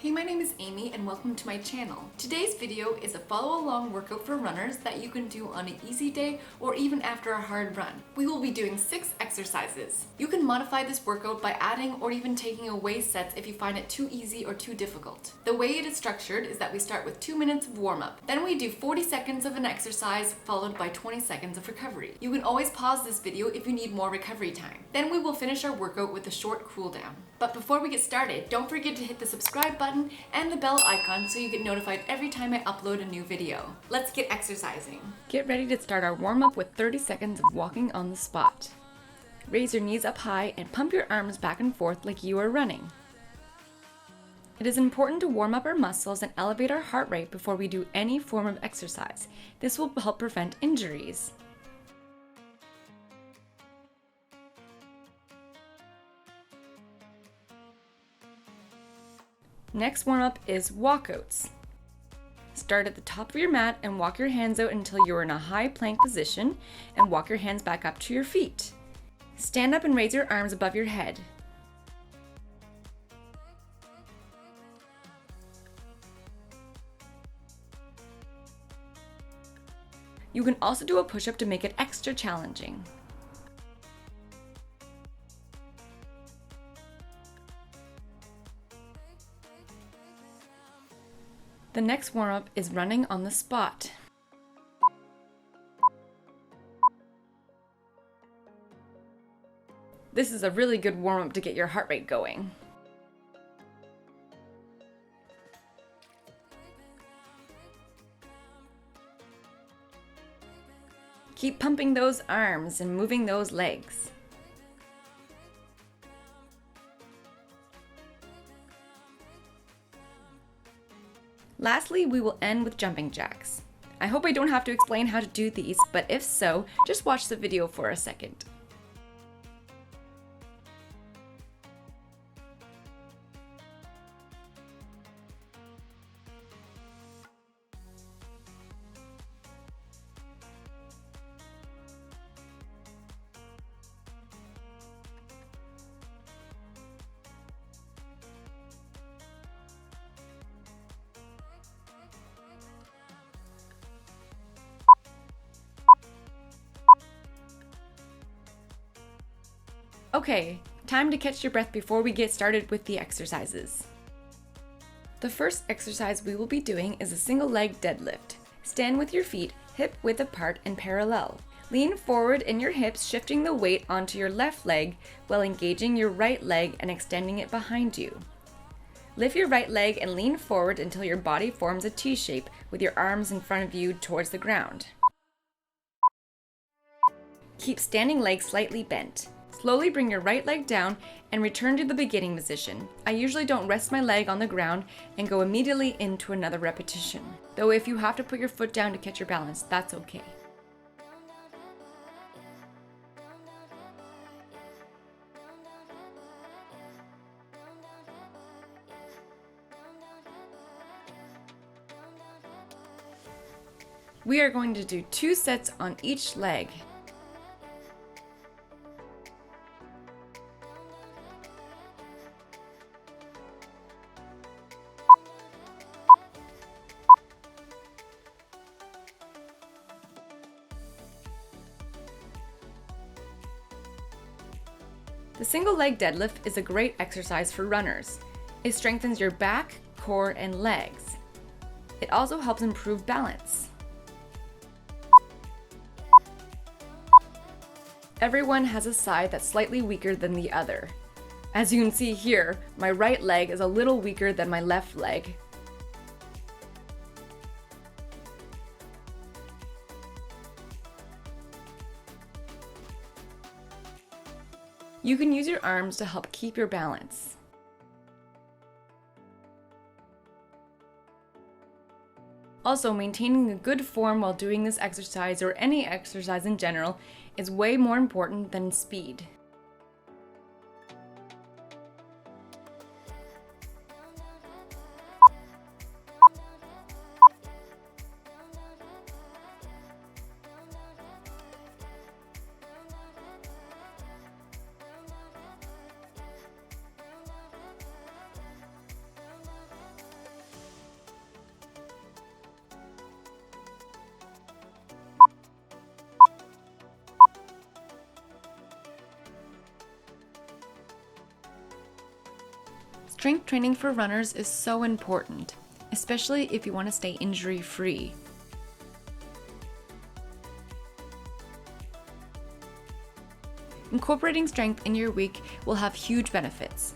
Hey, my name is Amy and welcome to my channel. Today's video is a follow-along workout for runners that you can do on an easy day or even after a hard run. We will be doing 6 exercises. You can modify this workout by adding or even taking away sets if you find it too easy or too difficult. The way it is structured is that we start with 2 minutes of warm-up. Then we do 40 seconds of an exercise followed by 20 seconds of recovery. You can always pause this video if you need more recovery time. Then we will finish our workout with a short cool down. But before we get started, don't forget to hit the subscribe button and the bell icon so you get notified every time I upload a new video. Let's get exercising. Get ready to start our warm-up with 30 seconds of walking on the spot. Raise your knees up high and pump your arms back and forth like you are running. It is important to warm up our muscles and elevate our heart rate before we do any form of exercise. This will help prevent injuries. Next warm-up is walkouts. Start at the top of your mat and walk your hands out until you are in a high plank position and walk your hands back up to your feet. Stand up and raise your arms above your head. You can also do a push-up to make it extra challenging. The next warm-up is running on the spot. This is a really good warm-up to get your heart rate going. Keep pumping those arms and moving those legs. Lastly, we will end with jumping jacks. I hope I don't have to explain how to do these, but if so, just watch the video for a second. Okay, time to catch your breath before we get started with the exercises. The first exercise we will be doing is a single leg deadlift. Stand with your feet hip width apart and parallel. Lean forward in your hips, shifting the weight onto your left leg while engaging your right leg and extending it behind you. Lift your right leg and lean forward until your body forms a T shape with your arms in front of you towards the ground. Keep standing leg slightly bent. Slowly bring your right leg down and return to the beginning position. I usually don't rest my leg on the ground and go immediately into another repetition. Though if you have to put your foot down to catch your balance, that's okay. We are going to do 2 sets on each leg. The single leg deadlift is a great exercise for runners. It strengthens your back, core, and legs. It also helps improve balance. Everyone has a side that's slightly weaker than the other. As you can see here, my right leg is a little weaker than my left leg. You can use your arms to help keep your balance. Also, maintaining a good form while doing this exercise or any exercise in general is way more important than speed. Strength training for runners is so important, especially if you want to stay injury-free. Incorporating strength in your week will have huge benefits.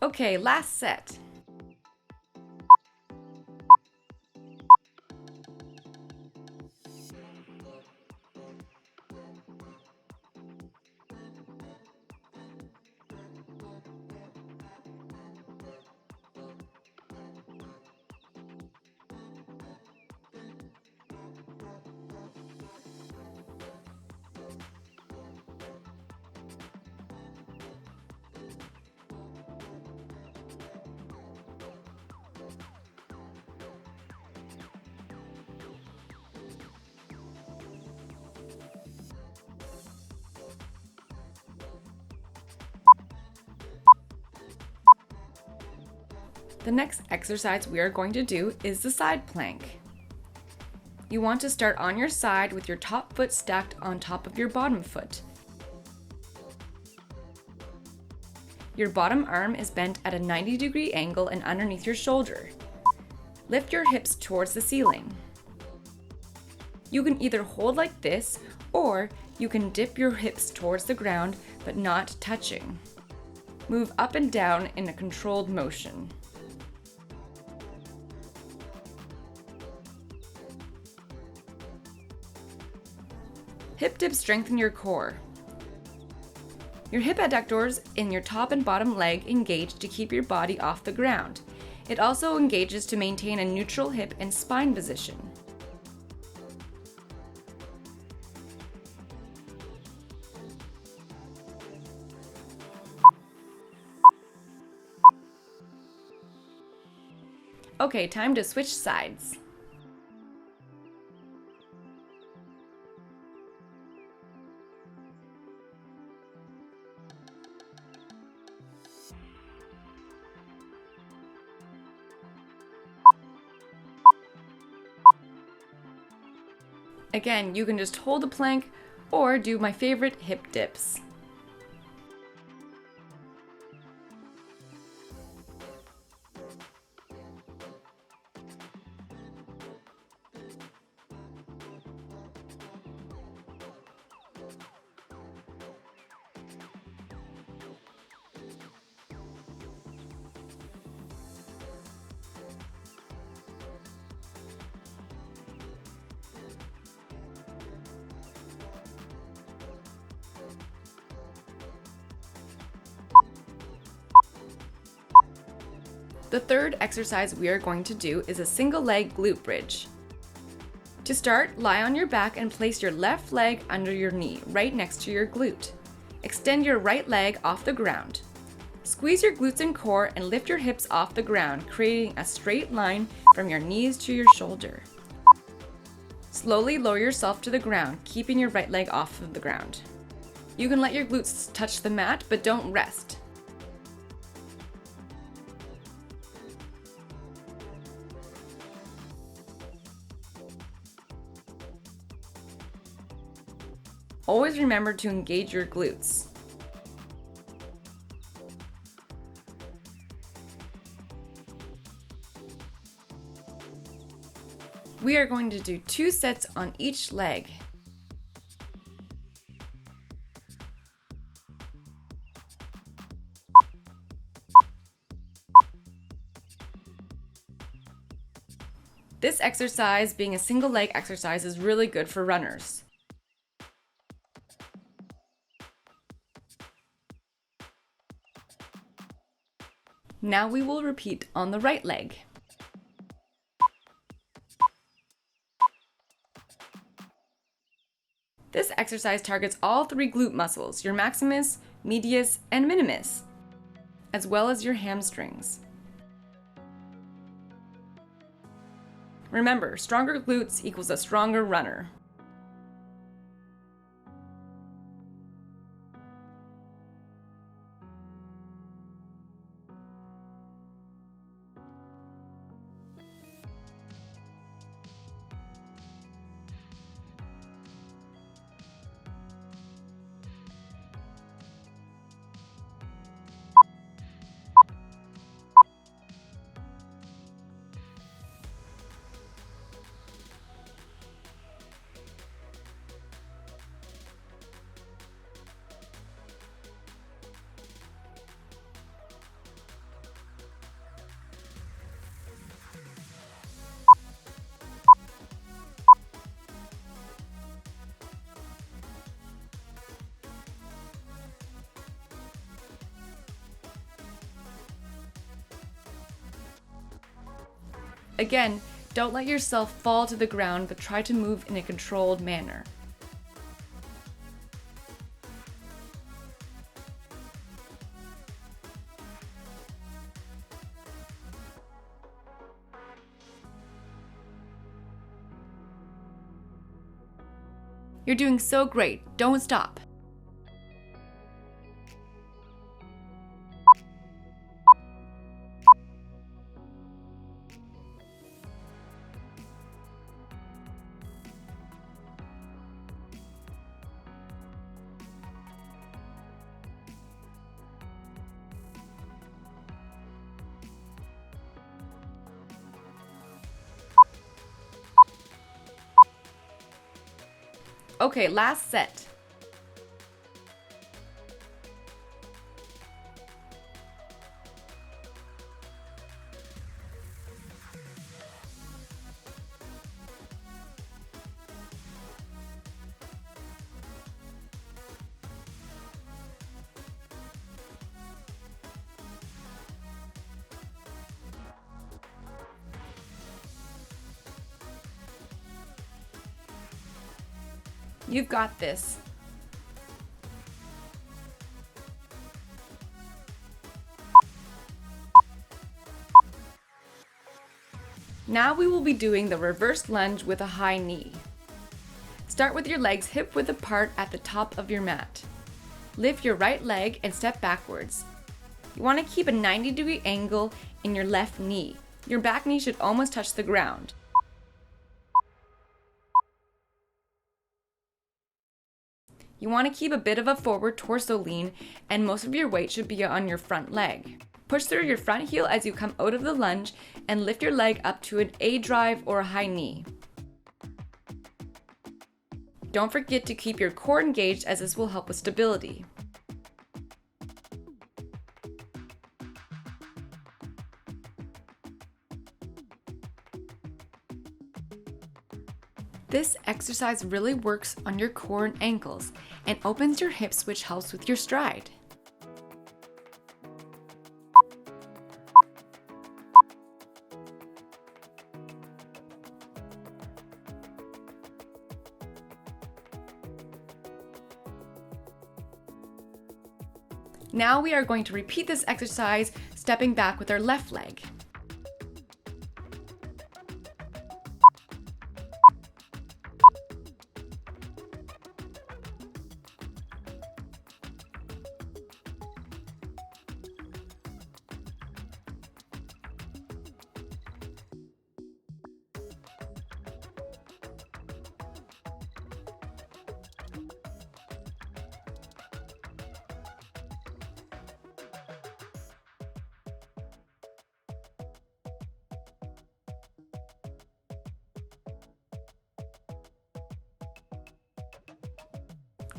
Okay, last set. The next exercise we are going to do is the side plank. You want to start on your side with your top foot stacked on top of your bottom foot. Your bottom arm is bent at a 90-degree angle and underneath your shoulder. Lift your hips towards the ceiling. You can either hold like this, or you can dip your hips towards the ground but not touching. Move up and down in a controlled motion. Hip dips strengthen your core. Your hip adductors in your top and bottom leg engage to keep your body off the ground. It also engages to maintain a neutral hip and spine position. Okay, time to switch sides. Again, you can just hold the plank or do my favorite, hip dips. The third exercise we are going to do is a single leg glute bridge. To start, lie on your back and place your left leg under your knee, right next to your glute. Extend your right leg off the ground. Squeeze your glutes and core and lift your hips off the ground, creating a straight line from your knees to your shoulder. Slowly lower yourself to the ground, keeping your right leg off of the ground. You can let your glutes touch the mat, but don't rest. Always remember to engage your glutes. We are going to do 2 sets on each leg. This exercise, being a single leg exercise, is really good for runners. Now we will repeat on the right leg. This This exercise targets all 3 glute muscles, your maximus, medius, and minimus, as well as your hamstrings. Remember, stronger glutes equals a stronger runner. Again, don't let yourself fall to the ground, but try to move in a controlled manner. You're doing so great. Don't stop. Okay, last set. You've got this. Now we will be doing the reverse lunge with a high knee. Start with your legs hip-width apart at the top of your mat. Lift your right leg and step backwards. You want to keep a 90-degree angle in your left knee. Your back knee should almost touch the ground. You want to keep a bit of a forward torso lean, and most of your weight should be on your front leg. Push through your front heel as you come out of the lunge and lift your leg up to an A drive or a high knee. Don't forget to keep your core engaged, as this will help with stability. This exercise really works on your core and ankles and opens your hips, which helps with your stride. Now we are going to repeat this exercise, stepping back with our left leg.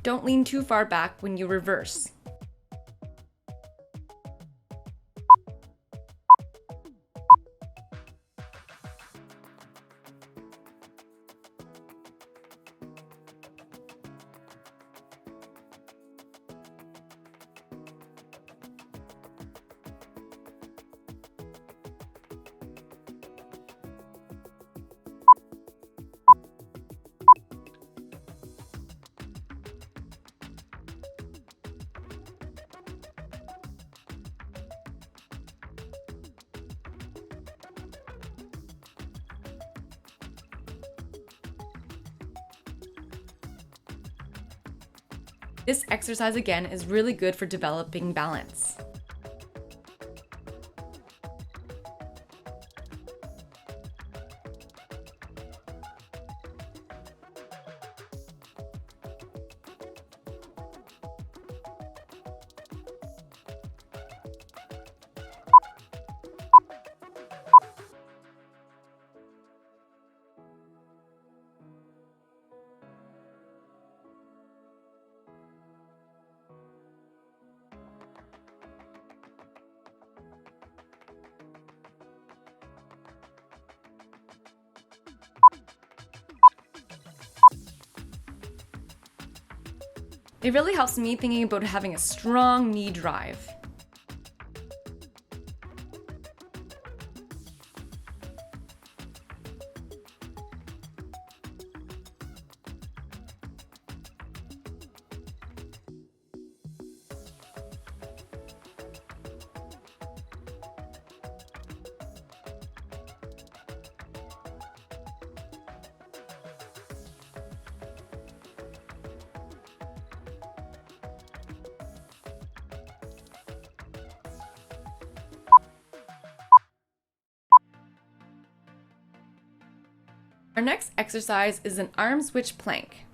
Don't lean too far back when you reverse. This exercise again is really good for developing balance. It really helps me thinking about having a strong knee drive. Our next exercise is an arm switch plank.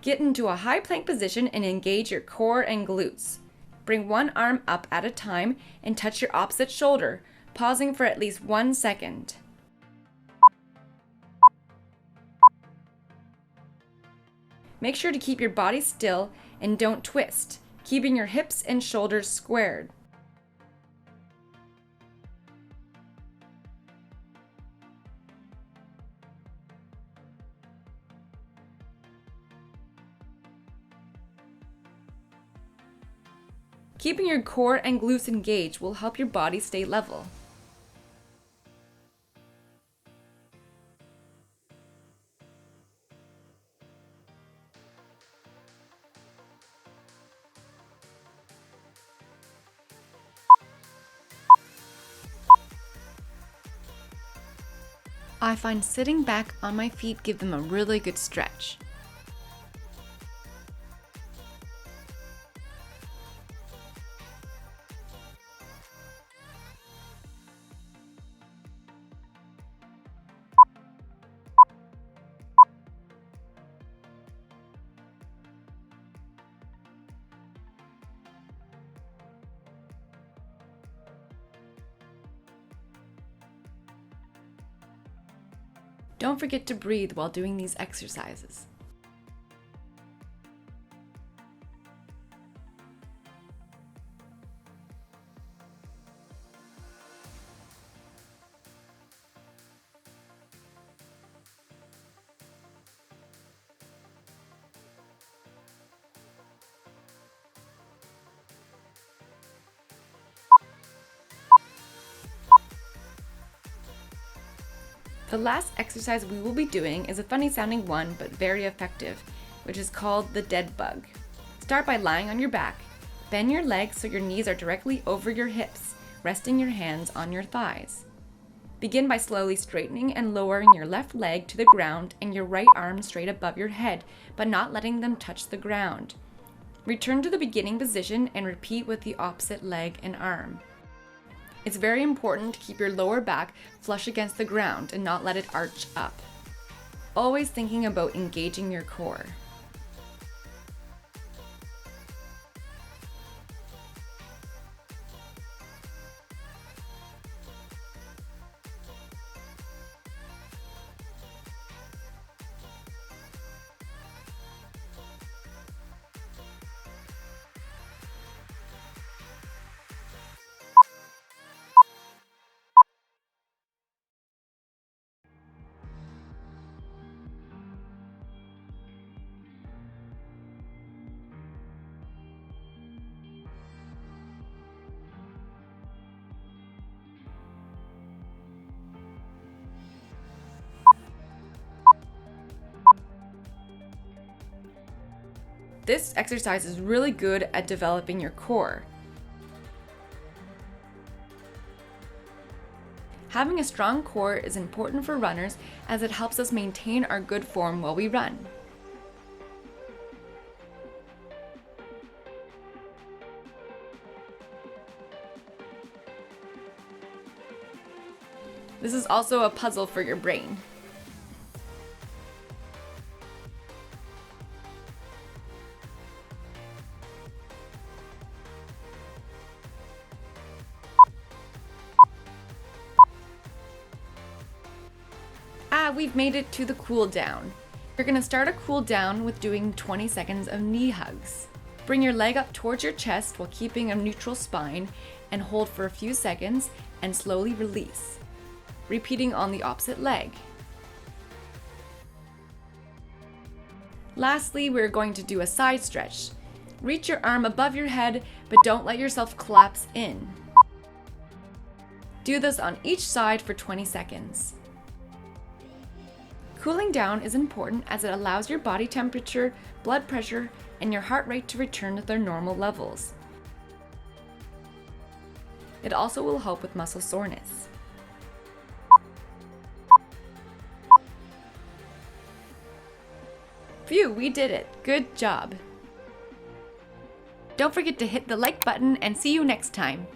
Get into a high plank position and engage your core and glutes. Bring one arm up at a time and touch your opposite shoulder, pausing for at least 1 second. Make sure to keep your body still and don't twist, keeping your hips and shoulders squared. Keeping your core and glutes engaged will help your body stay level. I find sitting back on my feet give them a really good stretch. Don't forget to breathe while doing these exercises. The last exercise we will be doing is a funny sounding one but very effective, which is called the dead bug. Start by lying on your back. Bend your legs so your knees are directly over your hips, resting your hands on your thighs. Begin by slowly straightening and lowering your left leg to the ground and your right arm straight above your head, but not letting them touch the ground. Return to the beginning position and repeat with the opposite leg and arm. It's very important to keep your lower back flush against the ground and not let it arch up. Always thinking about engaging your core. This exercise is really good at developing your core. Having a strong core is important for runners as it helps us maintain our good form while we run. This is also a puzzle for your brain. We've made it to the cool down. You're gonna start a cool down with doing 20 seconds of knee hugs. Bring your leg up towards your chest while keeping a neutral spine and hold for a few seconds and slowly release. Repeating on the opposite leg. Lastly, we're going to do a side stretch. Reach your arm above your head, but don't let yourself collapse in. Do this on each side for 20 seconds. Cooling down is important as it allows your body temperature, blood pressure, and your heart rate to return to their normal levels. It also will help with muscle soreness. Phew, we did it. Good job. Don't forget to hit the like button and see you next time.